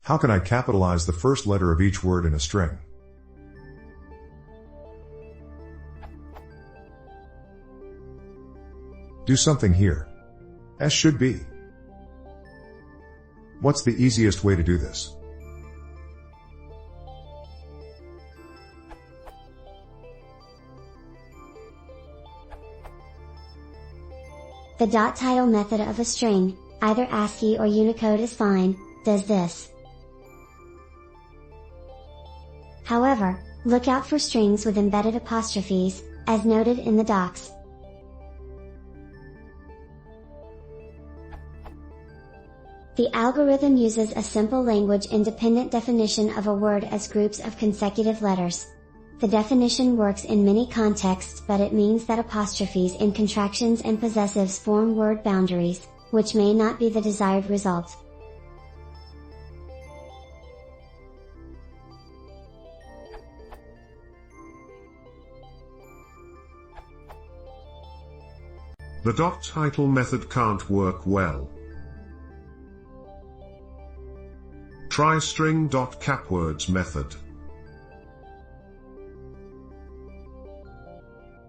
How can I capitalize the first letter of each word in a string? Do something here. S should be. What's the easiest way to do this? The dot title method of a string, either ASCII or Unicode is fine, does this. However, look out for strings with embedded apostrophes, as noted in the docs. The algorithm uses a simple language-independent definition of a word as groups of consecutive letters. The definition works in many contexts, but it means that apostrophes in contractions and possessives form word boundaries, which may not be the desired result. The dot title method can't work well. Try string.capwords method.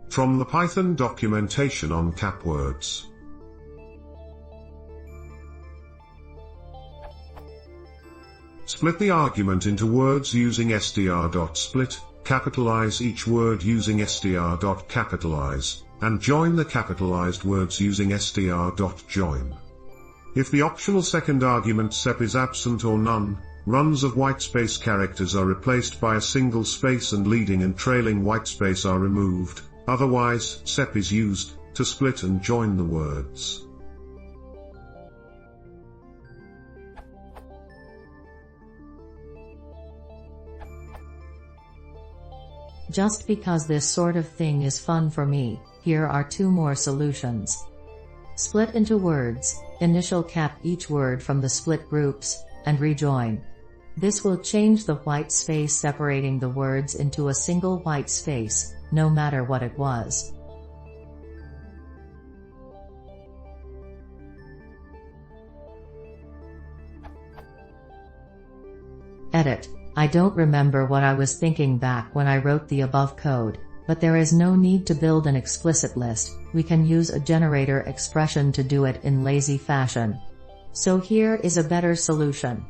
From the Python documentation on capwords. Split the argument into words using str.split, capitalize each word using str.capitalize, and join the capitalized words using str.join. If the optional second argument sep is absent or none, runs of whitespace characters are replaced by a single space and leading and trailing whitespace are removed. Otherwise, sep is used to split and join the words. Just because this sort of thing is fun for me, here are two more solutions. Split into words, initial cap each word from the split groups, and rejoin. This will change the white space separating the words into a single white space, no matter what it was. Edit. I don't remember what I was thinking back when I wrote the above code, but there is no need to build an explicit list, we can use a generator expression to do it in lazy fashion. So here is a better solution.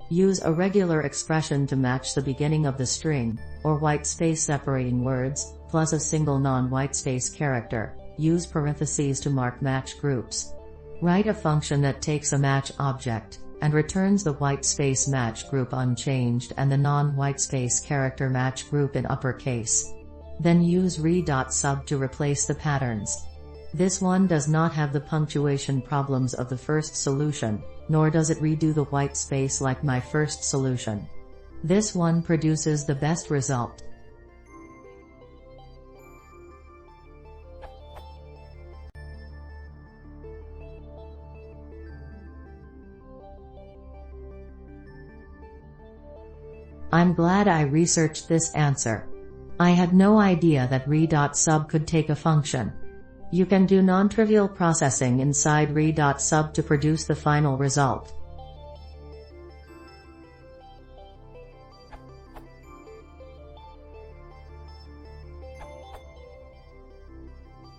Use a regular expression to match the beginning of the string, or white space separating words, plus a single non-white space character. Use parentheses to mark match groups. Write a function that takes a match object, and returns the white space match group unchanged and the non-white space character match group in uppercase. Then use re.sub to replace the patterns. This one does not have the punctuation problems of the first solution, nor does it redo the white space like my first solution. This one produces the best result. I'm glad I researched this answer. I had no idea that re.sub could take a function. You can do non-trivial processing inside re.sub to produce the final result.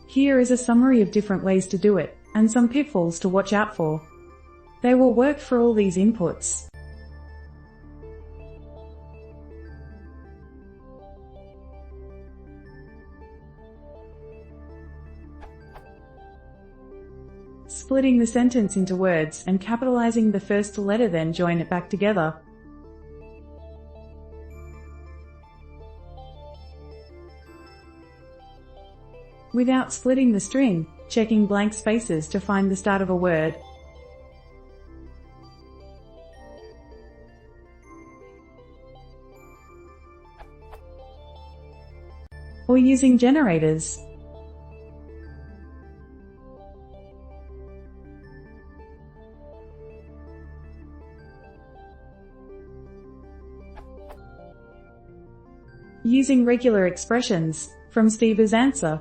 Here is a summary of different ways to do it, and some pitfalls to watch out for. They will work for all these inputs. Splitting the sentence into words and capitalizing the first letter, then join it back together. Without splitting the string, checking blank spaces to find the start of a word. Or using generators. Using regular expressions, from Steve's answer.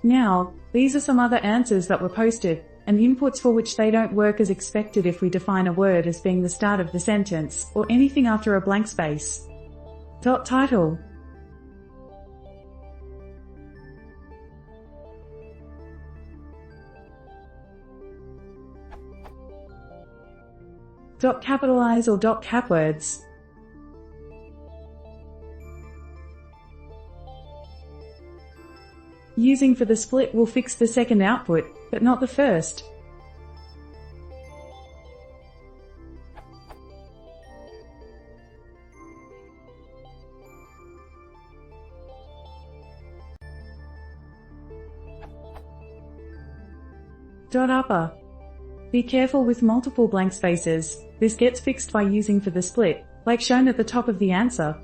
Now, these are some other answers that were posted, and inputs for which they don't work as expected if we define a word as being the start of the sentence, or anything after a blank space. Title. Capitalize or cap words. Using for the split will fix the second output, but not the first. Upper. Be careful with multiple blank spaces, this gets fixed by using for the split, like shown at the top of the answer.